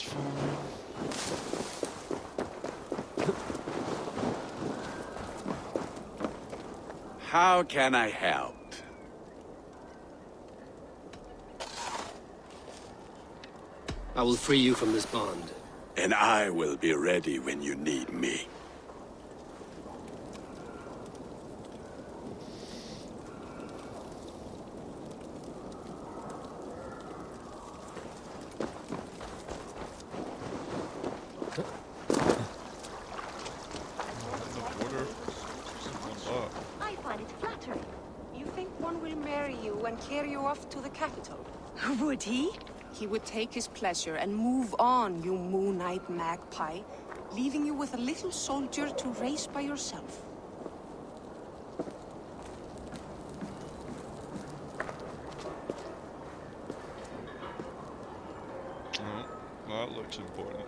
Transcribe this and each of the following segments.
That's fine. How can I help? I will free you from this bond. And I will be ready when you need me. I find it flattering. You think one will marry you and carry you off to the capital? Would he? He would take his pleasure and move on, you moon-eyed magpie, leaving you with a little soldier to race by yourself. Oh, that looks important.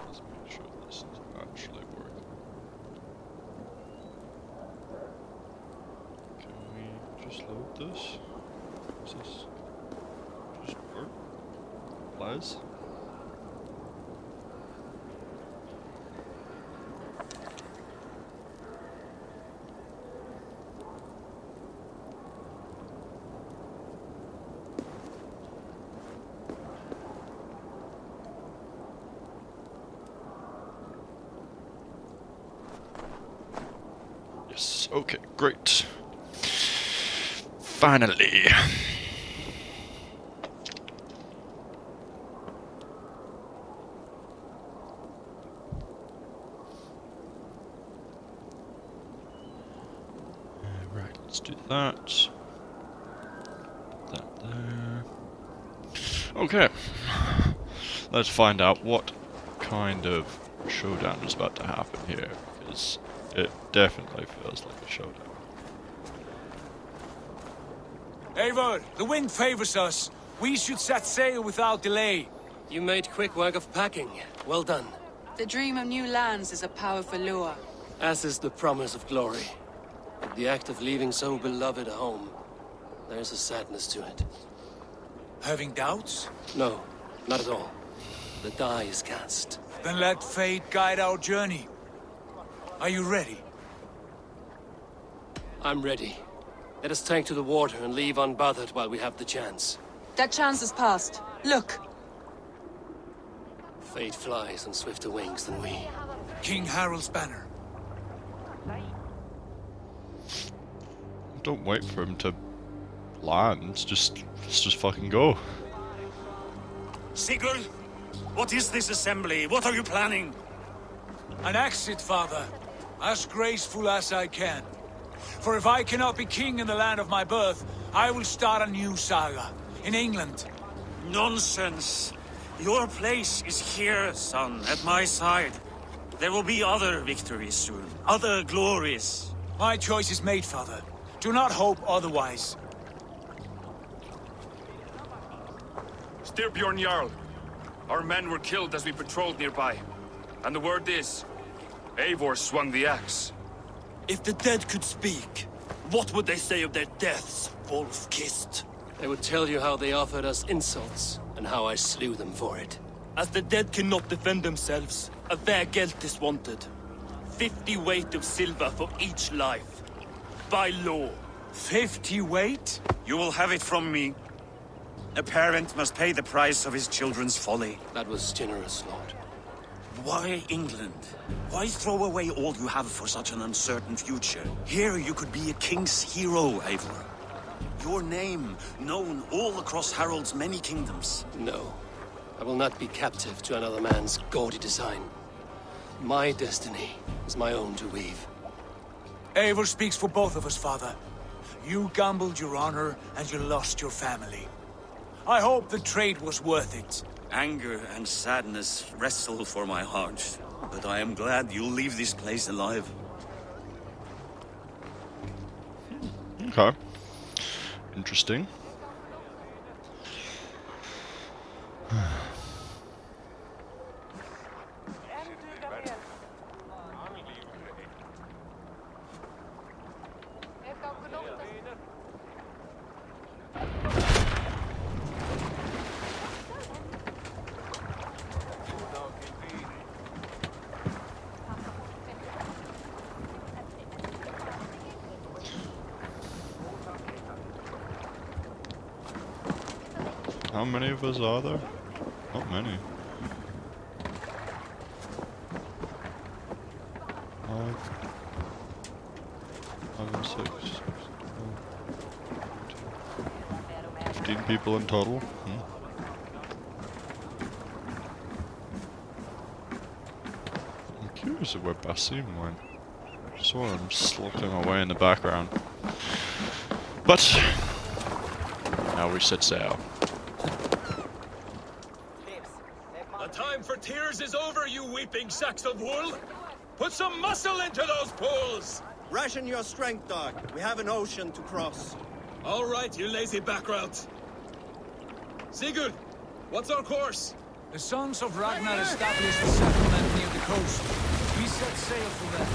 Let's make sure this is actually working. Can we just load this? Is this just work? Lies? Yes, okay, great. Finally. Right, let's do that. That there. Okay. Let's find out what kind of showdown is about to happen here, because it definitely feels like a showdown. Eivor, the wind favors us. We should set sail without delay. You made quick work of packing. Well done. The dream of new lands is a powerful lure. As is the promise of glory. But the act of leaving so beloved a home, there's a sadness to it. Having doubts? No, not at all. The die is cast. Then let fate guide our journey. Are you ready? I'm ready. Let us take to the water and leave unbothered while we have the chance. That chance is past. Look! Fate flies on swifter wings than we. King Harald's banner. Don't wait for him to land, let's just fucking go. Sigurd, what is this assembly? What are you planning? An exit, father. As graceful as I can. For if I cannot be king in the land of my birth, I will start a new saga. In England. Nonsense. Your place is here, son, at my side. There will be other victories soon. Other glories. My choice is made, father. Do not hope otherwise. Styrbjorn Jarl. Our men were killed as we patrolled nearby. And the word is, Eivor swung the axe. If the dead could speak, what would they say of their deaths, wolf-kissed? They would tell you how they offered us insults, and how I slew them for it. As the dead cannot defend themselves, a vergelt is wanted. 50 weight of silver for each life. By law. 50 weight? You will have it from me. A parent must pay the price of his children's folly. That was generous, Lord. Why England? Why throw away all you have for such an uncertain future? Here you could be a king's hero, Eivor. Your name known all across Harald's many kingdoms. No. I will not be captive to another man's gaudy design. My destiny is my own to weave. Eivor speaks for both of us, father. You gambled your honor, and you lost your family. I hope the trade was worth it. Anger and sadness wrestle for my heart, but I am glad you'll leave this place alive. Okay. Interesting. How many of us are there? Not many. 5 and 6. 15 people in total. I'm curious of where Basim went. I saw him skulking away in the background. But now we set sail. The time for tears is over, you weeping sacks of wool! Put some muscle into those pulls! Ration your strength, dog. We have an ocean to cross. All right, you lazy backrout. Sigurd, what's our course? The sons of Ragnar established a settlement near the coast. We set sail for them.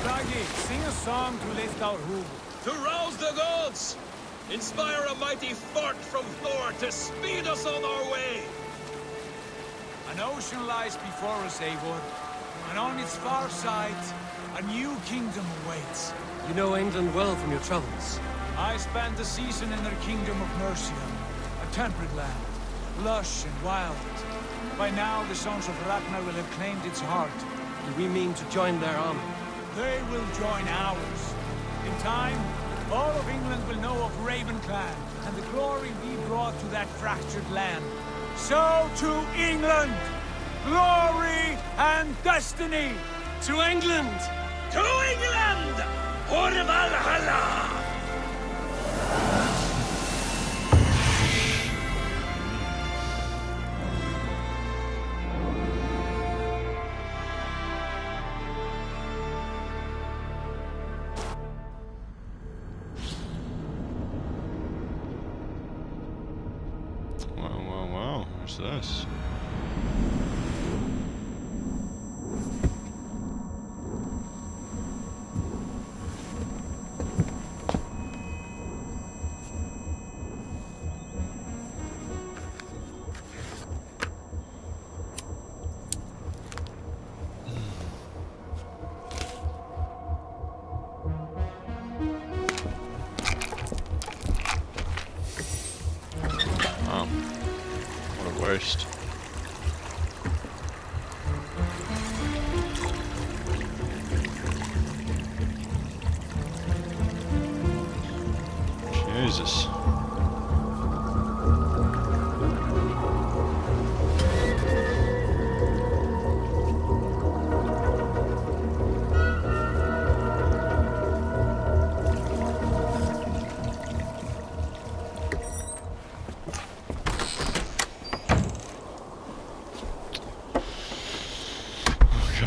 Bragi, sing a song to lift our hood. To rouse the gods! Inspire a mighty fart from Thor to speed us on our way! An ocean lies before us, Eivor, and on its far side, a new kingdom awaits. You know England well from your travels. I spent a season in their kingdom of Mercia, a temperate land, lush and wild. By now, the sons of Ragnar will have claimed its heart. Do we mean to join their army? They will join ours. In time, all of England will know of Raven Clan and the glory we brought to that fractured land. So to England! Glory and destiny! To England! To England! For Valhalla! Wow, what's this? Waste. Jesus.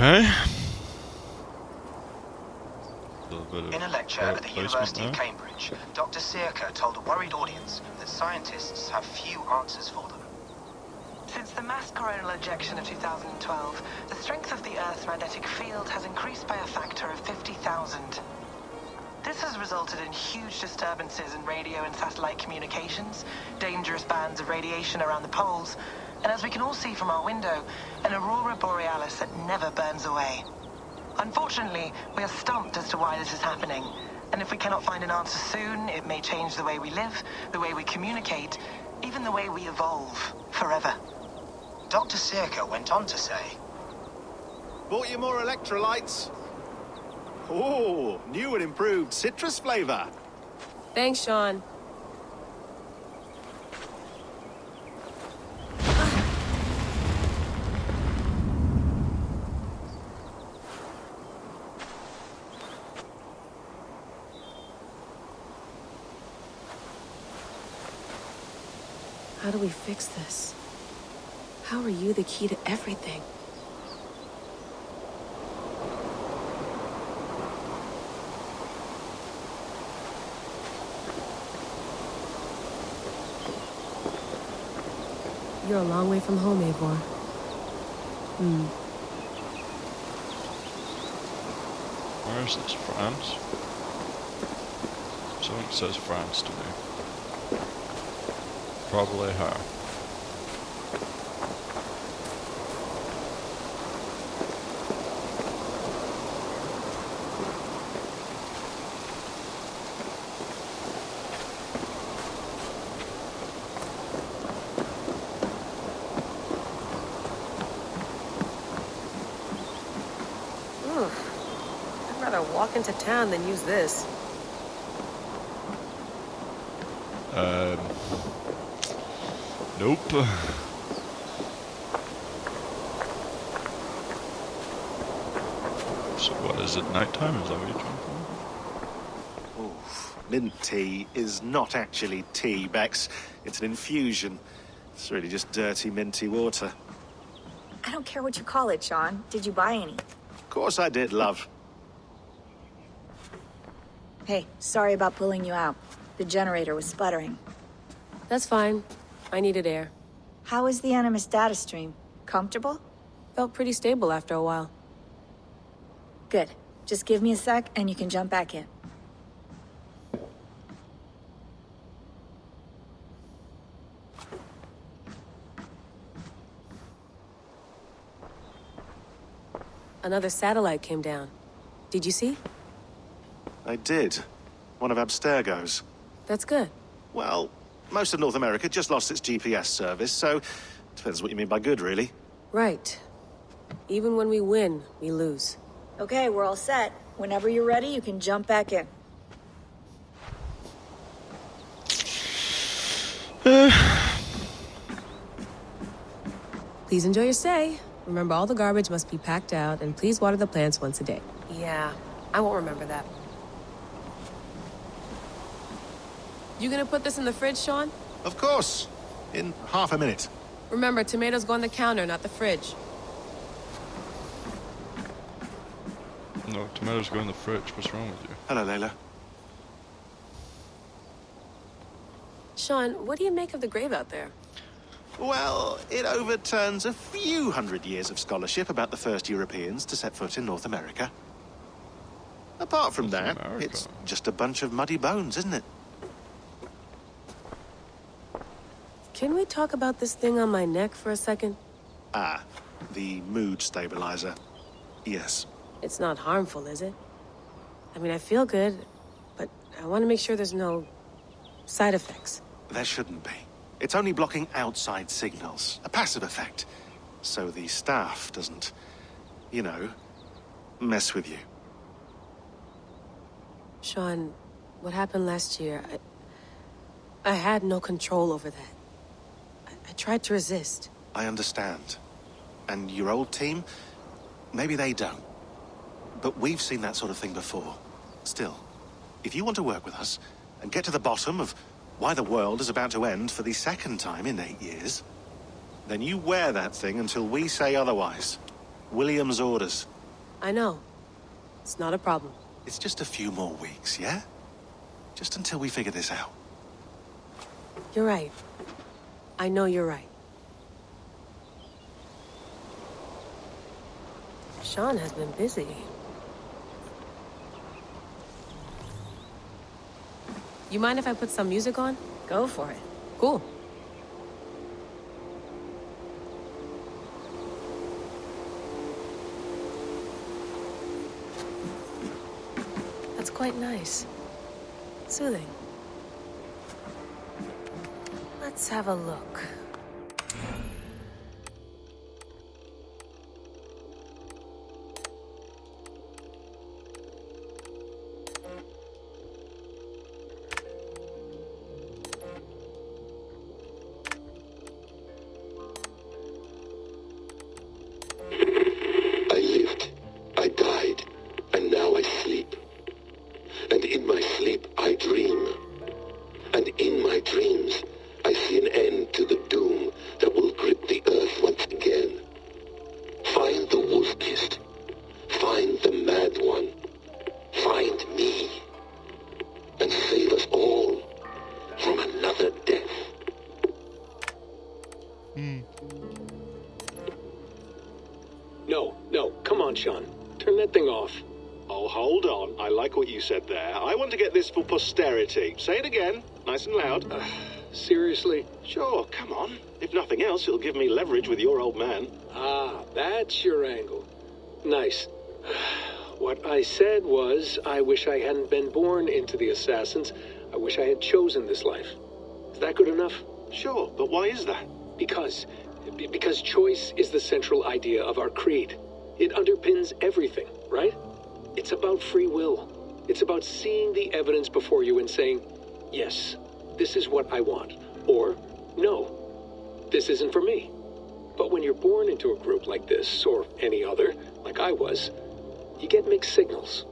Okay. In a lecture at the University of Cambridge, Dr. Sirka told a worried audience that scientists have few answers for them. Since the mass coronal ejection of 2012, the strength of the Earth's magnetic field has increased by a factor of 50,000. This has resulted in huge disturbances in radio and satellite communications, dangerous bands of radiation around the poles, and as we can all see from our window, an aurora borealis that never burns away. Unfortunately, we are stumped as to why this is happening, and if we cannot find an answer soon, it may change the way we live, the way we communicate, even the way we evolve, forever. Dr. Sirka went on to say, Bought you more electrolytes? Oh, new and improved citrus flavor. Thanks, Sean. How do we fix this? How are you the key to everything? You're a long way from home, Eivor. Where is this? France? Something says France to me. Probably her. walk into town, then use this. Nope. So what is it, nighttime? Is that what you're trying for? Oof. Mint tea is not actually tea, Bex. It's an infusion. It's really just dirty, minty water. I don't care what you call it, Sean. Did you buy any? Of course I did, love. Hey, sorry about pulling you out. The generator was sputtering. That's fine. I needed air. How was the Animus data stream? Comfortable? Felt pretty stable after a while. Good. Just give me a sec and you can jump back in. Another satellite came down. Did you see? I did. One of Abstergo's. That's good. Well, most of North America just lost its GPS service, so depends what you mean by good, really. Right. Even when we win, we lose. Okay, we're all set. Whenever you're ready, you can jump back in. Please enjoy your stay. Remember, all the garbage must be packed out, and please water the plants once a day. Yeah, I won't remember that. You gonna put this in the fridge, Sean? Of course. In half a minute. Remember, tomatoes go on the counter, not the fridge. No, tomatoes go in the fridge. What's wrong with you? Hello, Layla. Sean, what do you make of the grave out there? Well, it overturns a few hundred years of scholarship about the first Europeans to set foot in North America. Apart from that, it's just a bunch of muddy bones, isn't it? Can we talk about this thing on my neck for a second? Ah, the mood stabilizer. Yes. It's not harmful, is it? I mean, I feel good, but I want to make sure there's no side effects. There shouldn't be. It's only blocking outside signals, a passive effect. So the staff doesn't, you know, mess with you. Sean, what happened last year, I had no control over that. I tried to resist. I understand. And your old team, maybe they don't. But we've seen that sort of thing before. Still, if you want to work with us and get to the bottom of why the world is about to end for the second time in 8 years, then you wear that thing until we say otherwise. William's orders. I know. It's not a problem. It's just a few more weeks, yeah? Just until we figure this out. You're right. I know you're right. Sean has been busy. You mind if I put some music on? Go for it. Cool. That's quite nice. Soothing. Let's have a look. No, come on, Sean. Turn that thing off. Oh, hold on. I like what you said there. I want to get this for posterity. Say it again, nice and loud. Seriously? Sure, come on. If nothing else, it'll give me leverage with your old man. Ah, that's your angle. Nice. What I said was, I wish I hadn't been born into the Assassins. I wish I had chosen this life. Is that good enough? Sure, but why is that? Because choice is the central idea of our creed. It underpins everything, right? It's about free will. It's about seeing the evidence before you and saying, yes, this is what I want. Or, no, this isn't for me. But when you're born into a group like this, or any other, like I was, you get mixed signals.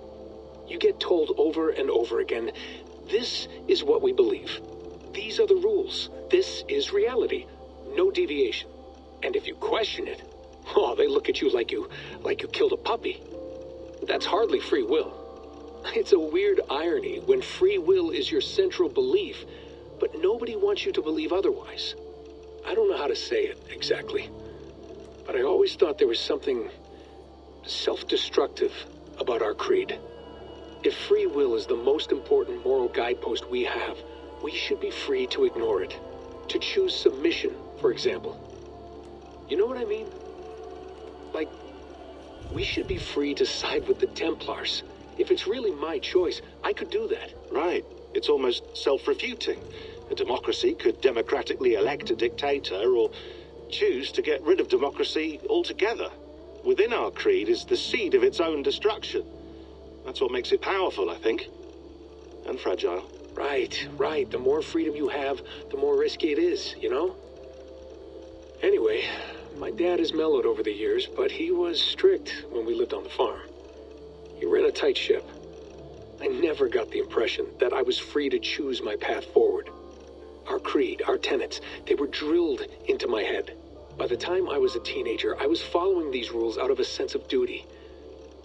You get told over and over again, this is what we believe. These are the rules. This is reality. No deviation. And if you question it, oh, they look at you like you killed a puppy. That's hardly free will. It's a weird irony when free will is your central belief, but nobody wants you to believe otherwise. I don't know how to say it exactly, but I always thought there was something self-destructive about our creed. If free will is the most important moral guidepost we have, we should be free to ignore it. To choose submission, for example. You know what I mean? Like, we should be free to side with the Templars. If it's really my choice, I could do that. Right. It's almost self-refuting. A democracy could democratically elect a dictator or choose to get rid of democracy altogether. Within our creed is the seed of its own destruction. That's what makes it powerful, I think. And fragile. Right. The more freedom you have, the more risky it is, you know? Anyway, my dad has mellowed over the years, but he was strict when we lived on the farm. He ran a tight ship. I never got the impression that I was free to choose my path forward. Our creed, our tenets, they were drilled into my head. By the time I was a teenager, I was following these rules out of a sense of duty.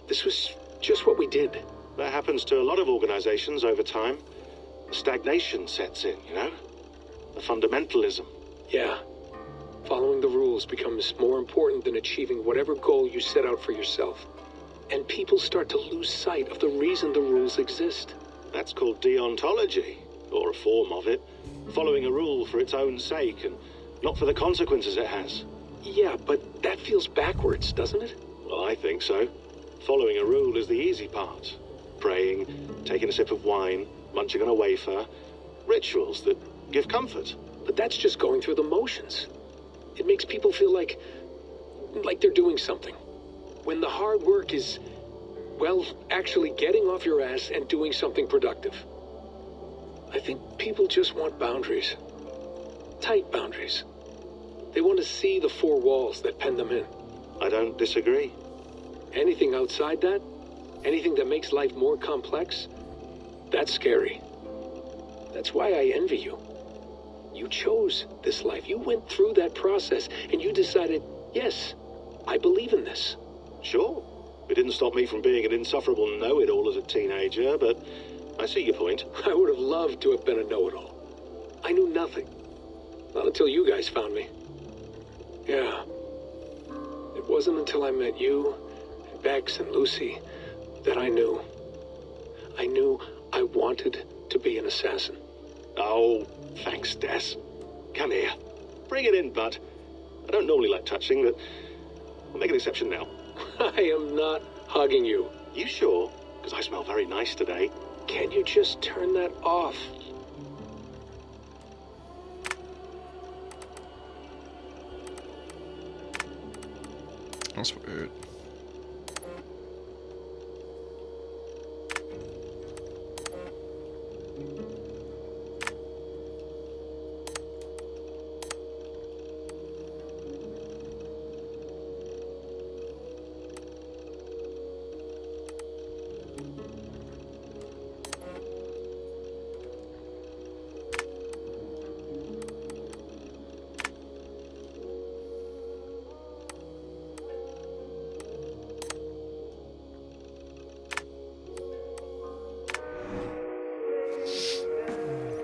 This was just what we did. That happens to a lot of organizations over time. Stagnation sets in, you know? The fundamentalism. Yeah. Following the rules becomes more important than achieving whatever goal you set out for yourself. And people start to lose sight of the reason the rules exist. That's called deontology, or a form of it. Following a rule for its own sake and not for the consequences it has. Yeah, but that feels backwards, doesn't it? Well, I think so. Following a rule is the easy part. Praying, taking a sip of wine, munching on a wafer. Rituals that give comfort. But that's just going through the motions. It makes people feel like they're doing something. When the hard work is, well, actually getting off your ass and doing something productive. I think people just want boundaries. Tight boundaries. They want to see the four walls that pen them in. I don't disagree. Anything outside that, anything that makes life more complex, that's scary. That's why I envy you. You chose this life. You went through that process and you decided, yes, I believe in this. Sure. It didn't stop me from being an insufferable know-it-all as a teenager, but I see your point. I would have loved to have been a know-it-all. I knew nothing. Not until you guys found me. Yeah. It wasn't until I met you, and Bex and Lucy, that I knew. I knew I wanted to be an assassin. Oh, thanks, Des. Come here. Bring it in, bud. I don't normally like touching, but I'll make an exception now. I am not hugging you. You sure? Because I smell very nice today. Can you just turn that off? That's weird.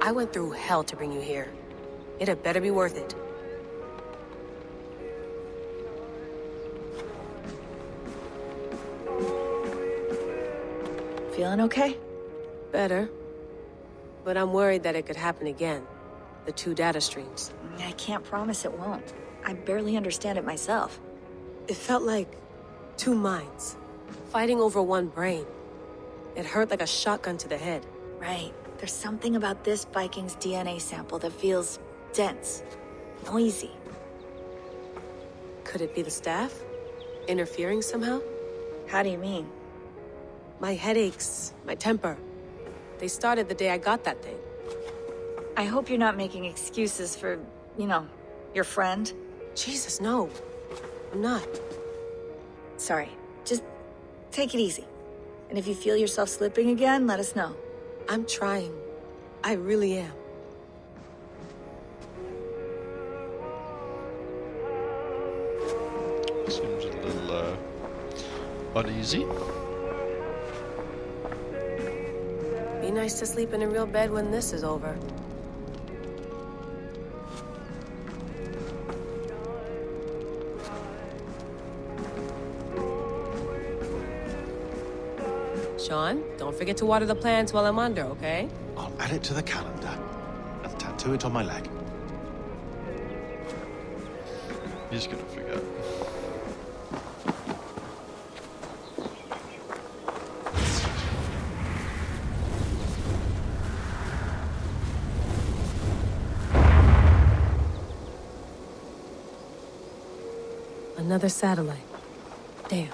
I went through hell to bring you here. It had better be worth it. Feeling okay? Better. But I'm worried that it could happen again. The two data streams. I can't promise it won't. I barely understand it myself. It felt like two minds, fighting over one brain. It hurt like a shotgun to the head. Right. There's something about this Viking's DNA sample that feels dense, noisy. Could it be the staff? Interfering somehow? How do you mean? My headaches, my temper. They started the day I got that thing. I hope you're not making excuses for, you know, your friend. Jesus, no. I'm not. Sorry. Just take it easy. And if you feel yourself slipping again, let us know. I'm trying. I really am. Seems a little, uneasy. Be nice to sleep in a real bed when this is over. Sean, don't forget to water the plants while I'm under, okay? I'll add it to the calendar and tattoo it on my leg. He's gonna forget. Another satellite. Damn.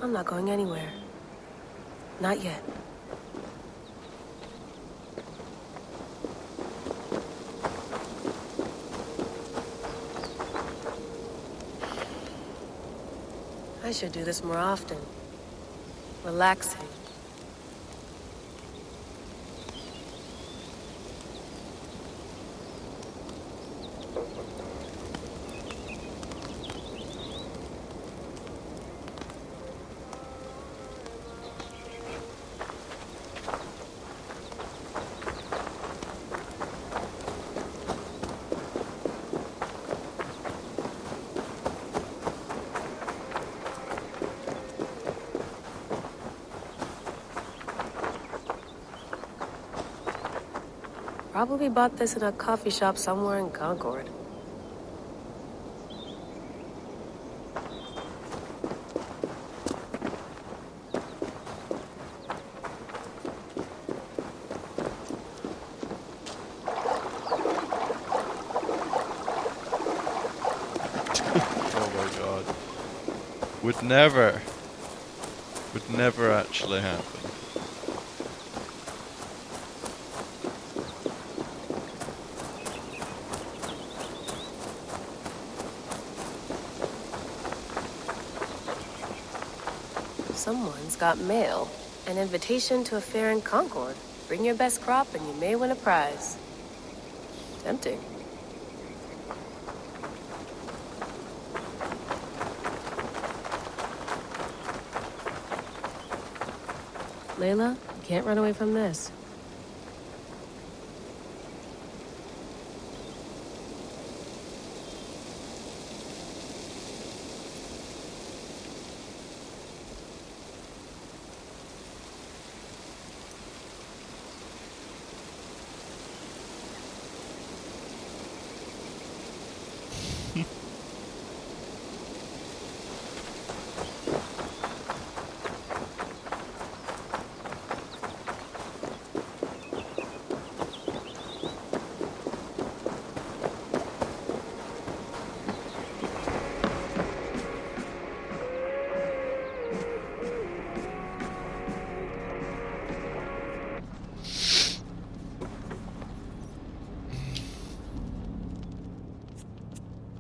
I'm not going anywhere. Not yet. I should do this more often. Relaxing. Probably bought this in a coffee shop somewhere in Concord. Oh my god. Would never actually happen. Someone's got mail. An invitation to a fair in Concord. Bring your best crop and you may win a prize. Tempting. Layla, you can't run away from this.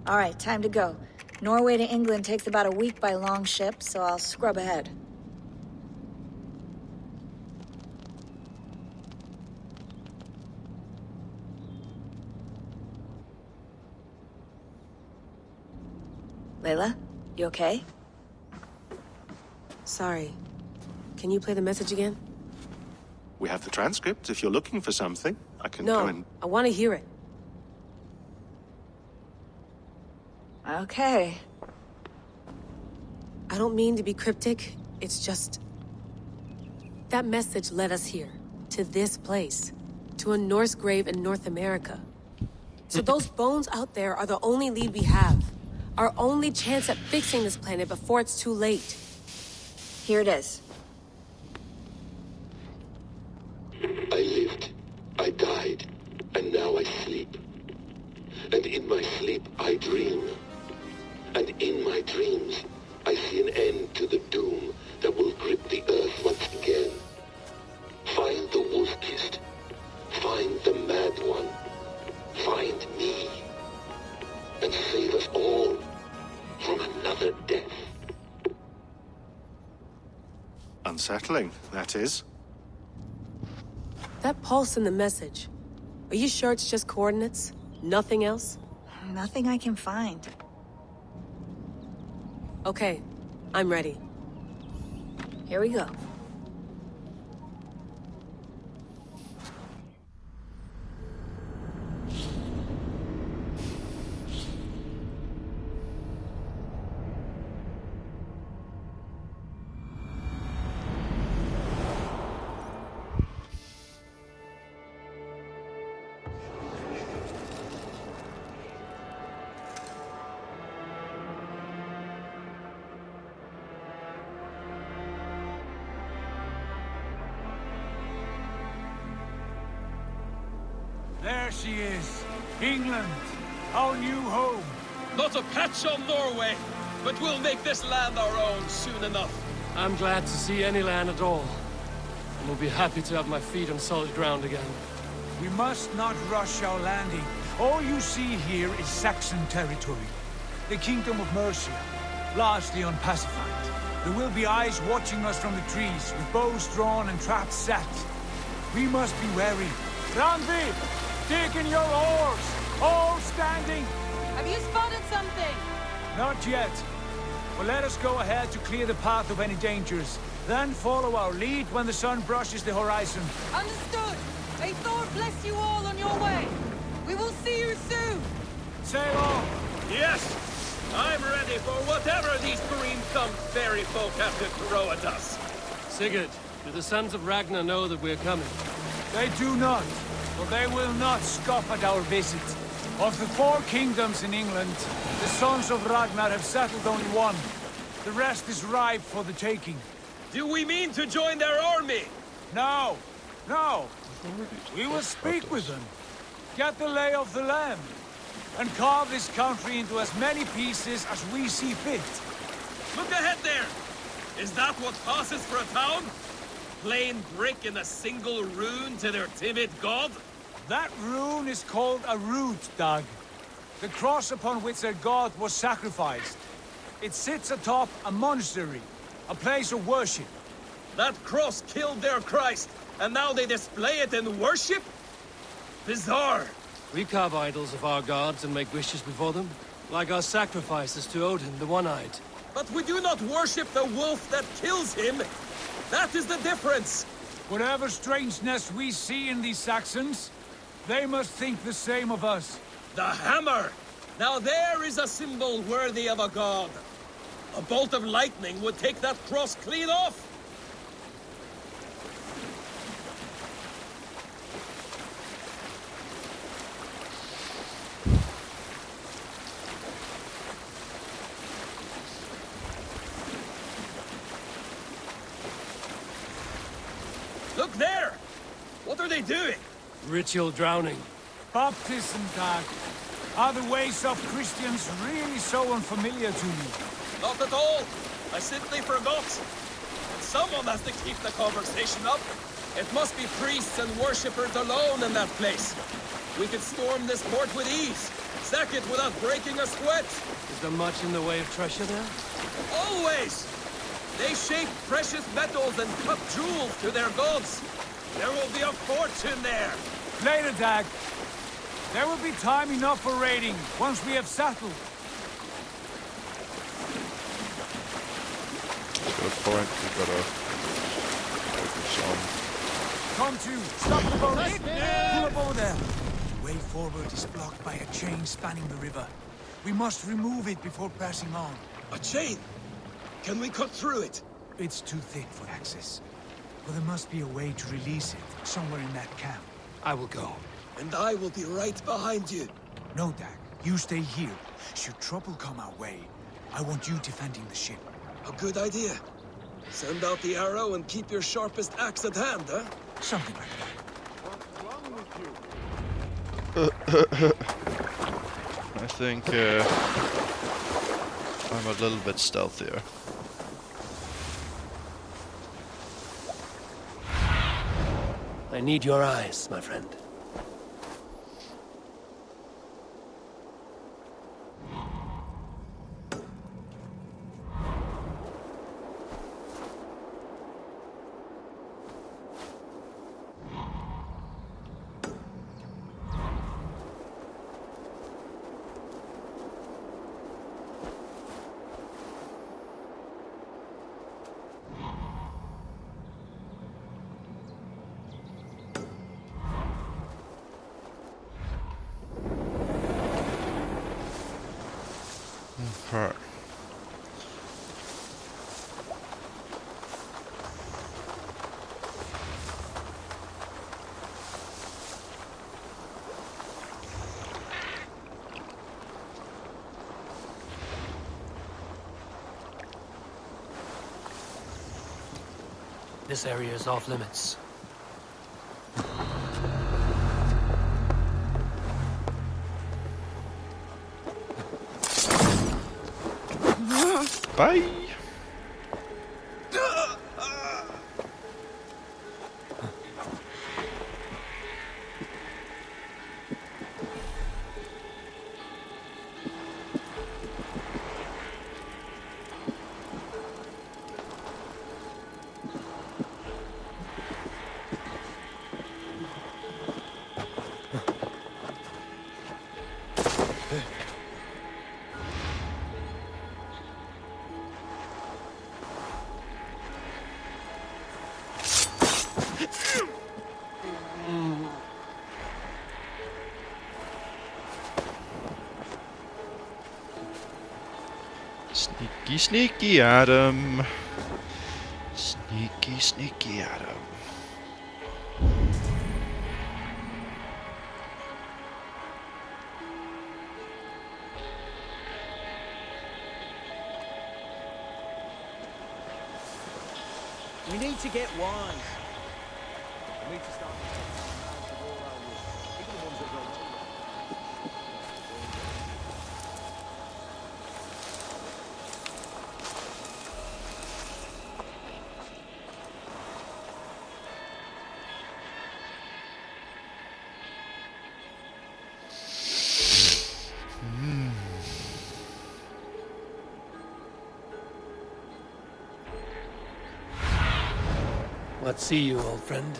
All right, time to go. Norway to England takes about a week by long ship, so I'll scrub ahead. Layla, you okay? Sorry. Can you play the message again? We have the transcript. If you're looking for something, I can No, go and... I want to hear it. Okay. I don't mean to be cryptic. It's just... that message led us here. To this place. To a Norse grave in North America. So those bones out there are the only lead we have. Our only chance at fixing this planet before it's too late. Here it is. I lived. I died, and now I sleep. And in my sleep, I dream. And in my dreams, I see an end to the doom that will grip the earth once again. Find the wolf-kissed. Find the mad one. Find me. And save us all from another death. Unsettling, that is. That pulse in the message. Are you sure it's just coordinates? Nothing else? Nothing I can find. Okay, I'm ready. Here we go. There she is. England, our new home. Not a patch on Norway, but we'll make this land our own soon enough. I'm glad to see any land at all. And will be happy to have my feet on solid ground again. We must not rush our landing. All you see here is Saxon territory. The Kingdom of Mercia, largely unpacified. There will be eyes watching us from the trees, with bows drawn and traps set. We must be wary. Randvi, dig in your oars! All standing! Have you spotted something? Not yet. But let us go ahead to clear the path of any dangers. Then follow our lead when the sun brushes the horizon. Understood! May Thor bless you all on your way! We will see you soon! Sail on! Yes! I'm ready for whatever these green-thumbed fairy folk have to throw at us. Sigurd, do the sons of Ragnar know that we're coming? They do not, but they will not scoff at our visit. Of the 4 kingdoms in England, the sons of Ragnar have settled only one. The rest is ripe for the taking. Do we mean to join their army? No, no. We will speak with them, get the lay of the land, and carve this country into as many pieces as we see fit. Look ahead there! Is that what passes for a town? Plain brick in a single rune to their timid god? That rune is called a root, Dag. The cross upon which their god was sacrificed. It sits atop a monastery, a place of worship. That cross killed their Christ, and now they display it in worship? Bizarre. We carve idols of our gods and make wishes before them, like our sacrifices to Odin, the One-Eyed. But we do not worship the wolf that kills him. That is the difference. Whatever strangeness we see in these Saxons, they must think the same of us. The hammer! Now there is a symbol worthy of a god. A bolt of lightning would take that cross clean off. Look there! What are they doing? Ritual drowning. Baptism, Dag. Are the ways of Christians really so unfamiliar to you? Not at all. I simply forgot. But someone has to keep the conversation up. It must be priests and worshippers alone in that place. We could storm this port with ease. Sack it without breaking a sweat. Is there much in the way of treasure there? Always! They shape precious metals and cut jewels to their gods. There will be a fortune there. Later, Dag. There will be time enough for raiding, once we have settled. Good point, we've got to focus on... Come to, stop the boat! Pull up over there! The way forward is blocked by a chain spanning the river. We must remove it before passing on. A chain? Can we cut through it? It's too thick for access. But there must be a way to release it, somewhere in that camp. I will go. And I will be right behind you. No, Dag. You stay here. Should trouble come our way, I want you defending the ship. A good idea. Send out the arrow and keep your sharpest axe at hand, huh? Something like that. I think I'm a little bit stealthier. I need your eyes, my friend. Okay. This area is off limits. Bye. Sneaky, sneaky Adam. Sneaky, sneaky Adam. We need to get wise. We need to start to roll our wood. Even the ones that don't know. What see you, old friend?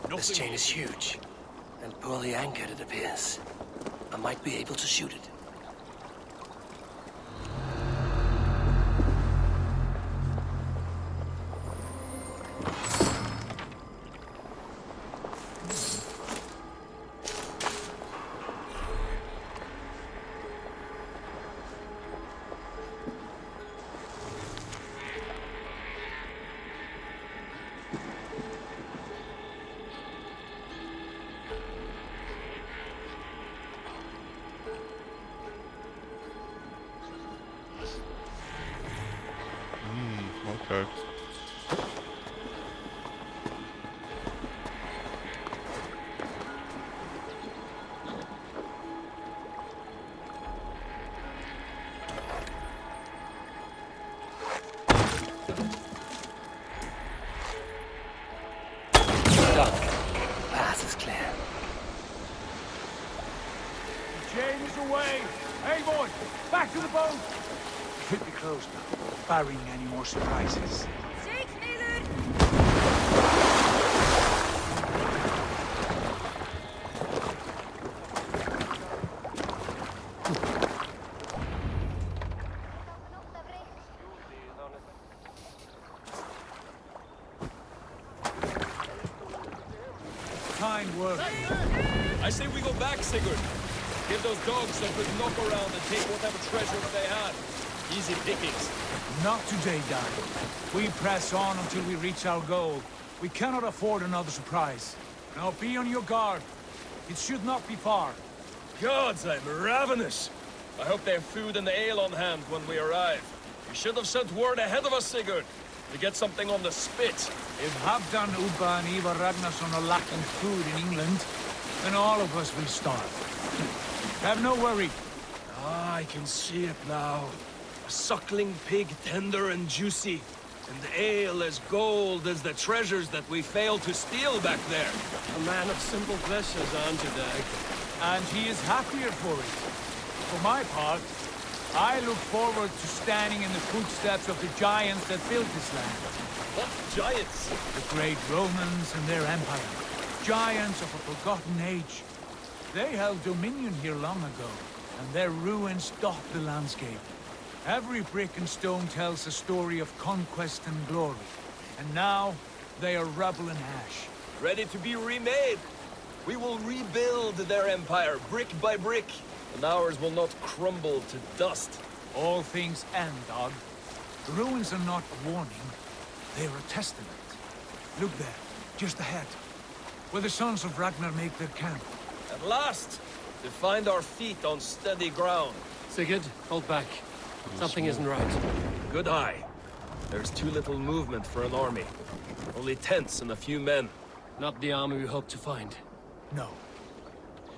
This chain is huge, and poorly anchored it appears. I might be able to shoot it. Okay. Done. Pass is clear. The chain is away. Hey, boys, back to the boat. Should be close now, barring any more surprises. kind words. I say we go back, Sigurd. Give those dogs some good knock around and take whatever treasures they had. Easy pickings. Not today, Dan. We press on until we reach our goal. We cannot afford another surprise. Now be on your guard. It should not be far. Gods, I'm ravenous. I hope they have food and ale on hand when we arrive. You should have sent word ahead of us, Sigurd, to get something on the spit. If Halfdan, Ubba and Ivar Ragnarsson are lacking food in England, then all of us will starve. Have no worry. Ah, I can see it now. A suckling pig, tender and juicy. And ale as gold as the treasures that we failed to steal back there. A man of simple pleasures, aren't you, Dag? And he is happier for it. For my part, I look forward to standing in the footsteps of the giants that built this land. What giants? The great Romans and their empire. Giants of a forgotten age. They held dominion here long ago, and their ruins dot the landscape. Every brick and stone tells a story of conquest and glory. And now, they are rubble and ash. Ready to be remade. We will rebuild their empire, brick by brick. And ours will not crumble to dust. All things end, Dog. The ruins are not a warning. They are a testament. Look there, just ahead. Where the sons of Ragnar make their camp. At last! To find our feet on steady ground. Sigurd, hold back. Something isn't right. Good eye. There's too little movement for an army. Only tents and a few men. Not the army we hope to find. No.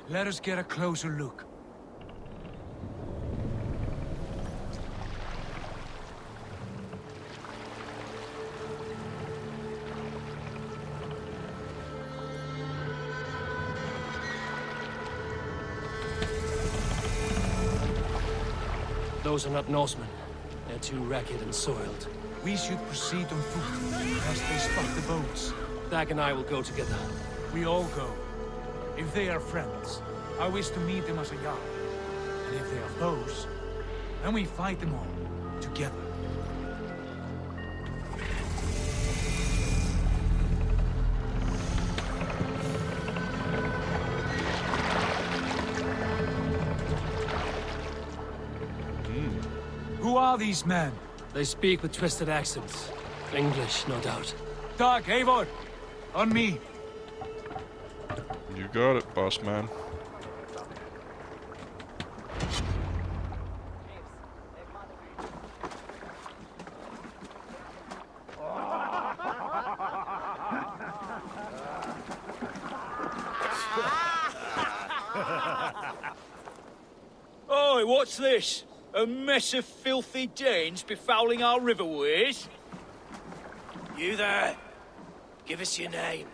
Let us get a closer look. Those are not Norsemen. They're too ragged and soiled. We should proceed on foot, lest they spot the boats. Dag and I will go together. We all go. If they are friends, I wish to meet them as a Jarl. And if they are foes, then we fight them all, together. Who are these men? They speak with twisted accents. English, no doubt. Dag, Eivor! On me! You got it, boss man. Oi, what's this? A mess of filthy Danes befouling our riverways? You there? Give us your name.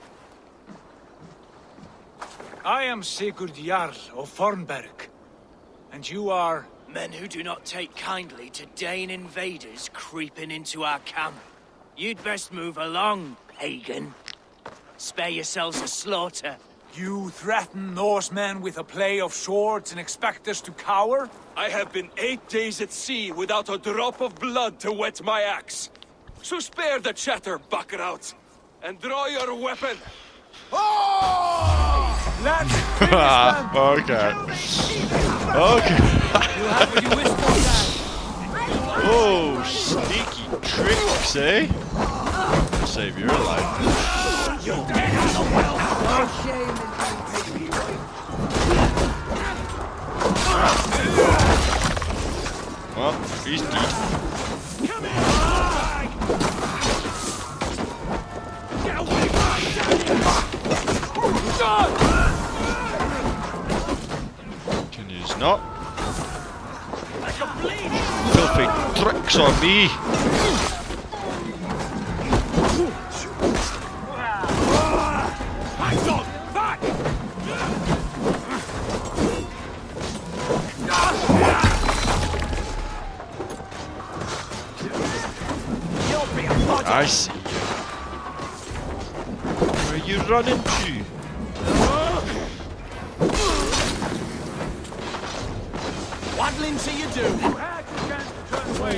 I am Sigurd Jarl of Fornberg. And you are... Men who do not take kindly to Dane invaders creeping into our camp. You'd best move along, pagan. Spare yourselves a slaughter. You threaten Norsemen with a play of swords and expect us to cower? I have been 8 days at sea without a drop of blood to wet my axe. So spare the chatter, Buckerout, and draw your weapon. Oh! Let's finish them! Okay. Okay. You have what you wish for, Dad. Oh, sneaky tricks, eh? Save your life. No shame in Well, he's dead. Get away Continues not. Filthy tricks on me. I see you. Where you running to? Waddling till you do. You had your chance to turn away.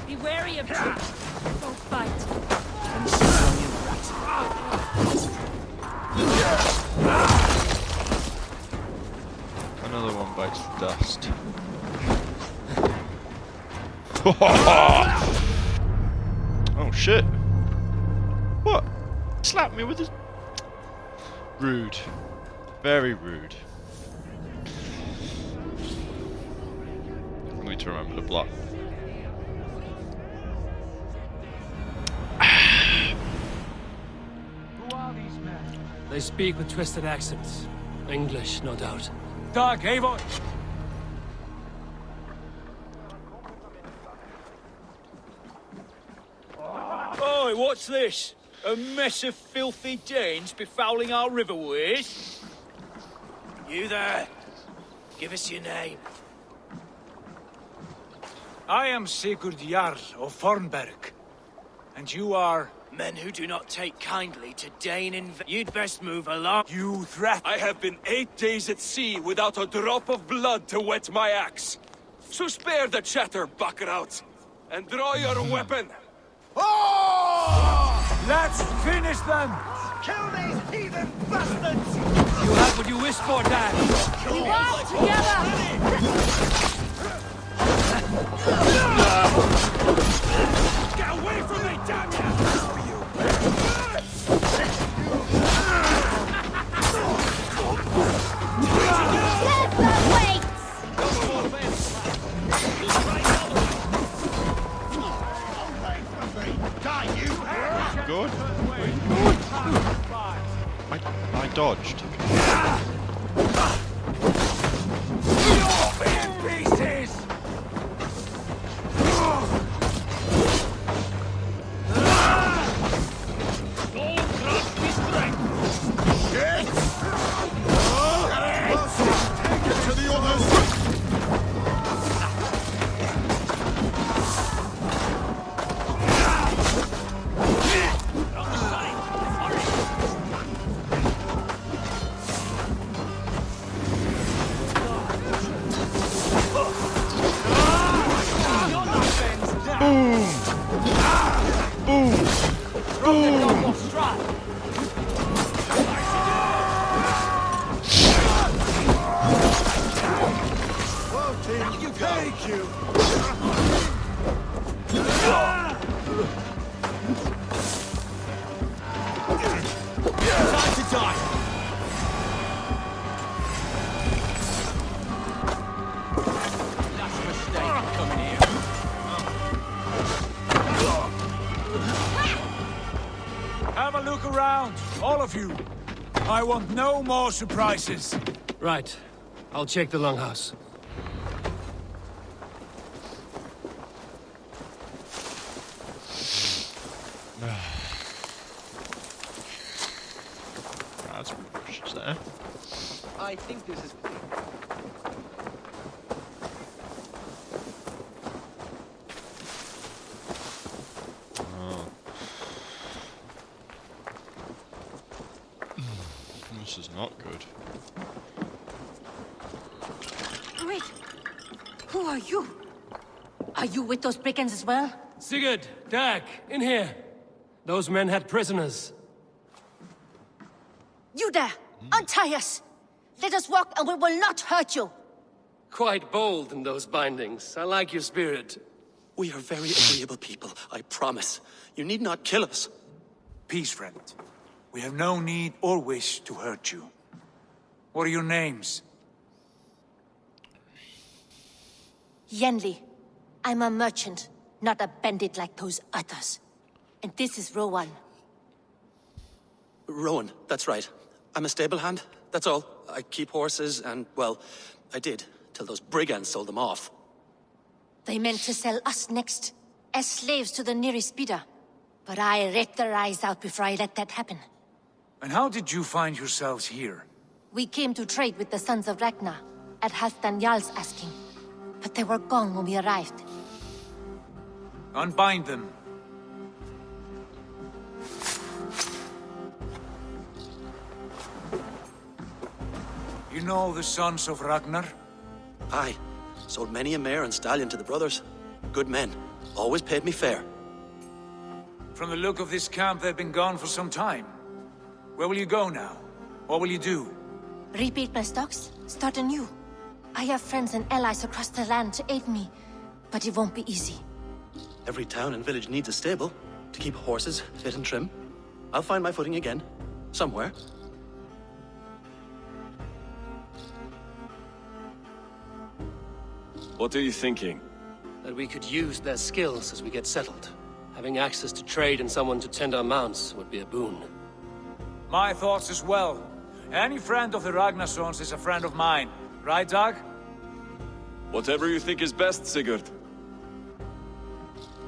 Be wary of tricks. Don't fight. Another one bites the dust. Oh shit! What? Slapped me with his... Rude. Very rude. I need to remember the block. Who are these men? They speak with twisted accents. English, no doubt. Doug, Eivor! Oi, what's this? A mess of filthy Danes befouling our riverways? You there. Give us your name. I am Sigurd Jarl of Fornberg. And you are... Men who do not take kindly to Dane You'd best move along. You threat... I have been 8 days at sea without a drop of blood to wet my axe. So spare the chatter, Buckerout, and draw your weapon. Let's finish them! Kill these heathen bastards! You had what you wished for, Dad. We walk together! Get away from me, damn you! Good. I dodged. Pieces! Have a look around, all of you. I want no more surprises. Right. I'll check the longhouse. That's bushes there. I think this is... Oh. This is not good. Wait. Who are you? Are you with those brigands as well? Sigurd, Dag, in here. Those men had prisoners. You there! Untie us! Let us walk and we will not hurt you! Quite bold in those bindings. I like your spirit. We are very agreeable people, I promise. You need not kill us. Peace, friend. We have no need or wish to hurt you. What are your names? Yenli. I'm a merchant, not a bandit like those others. And this is Rowan. Rowan, that's right. I'm a stable hand, that's all. I keep horses and, well, I did, till those brigands sold them off. They meant to sell us next, as slaves to the nearest bidder. But I ripped their eyes out before I let that happen. And how did you find yourselves here? We came to trade with the Sons of Ragnar, at Halfdan Jarl's asking. But they were gone when we arrived. Unbind them. You know the sons of Ragnar? Aye. Sold many a mare and stallion to the brothers. Good men. Always paid me fair. From the look of this camp, they've been gone for some time. Where will you go now? What will you do? Repeat my stocks, start anew. I have friends and allies across the land to aid me, but it won't be easy. Every town and village needs a stable to keep horses fit and trim. I'll find my footing again. Somewhere. What are you thinking? That we could use their skills as we get settled. Having access to trade and someone to tend our mounts would be a boon. My thoughts as well. Any friend of the Ragnarsons is a friend of mine. Right, Dag? Whatever you think is best, Sigurd.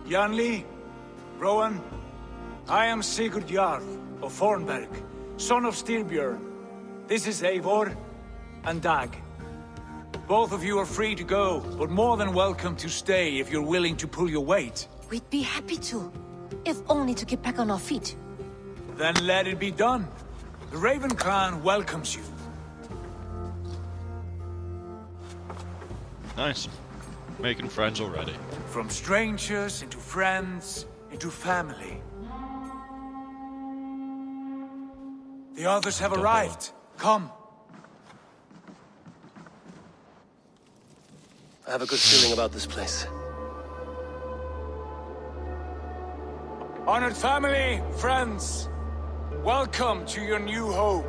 Janli, Rowan, I am Sigurd Jarl of Fornberg, son of Styrbjörn. This is Eivor and Dag. Both of you are free to go, but more than welcome to stay if you're willing to pull your weight. We'd be happy to, if only to get back on our feet. Then let it be done. The Raven clan welcomes you. Nice. Making friends already. From strangers into friends, into family. The others have arrived. Come. I have a good feeling about this place. Honored family, friends, welcome to your new home.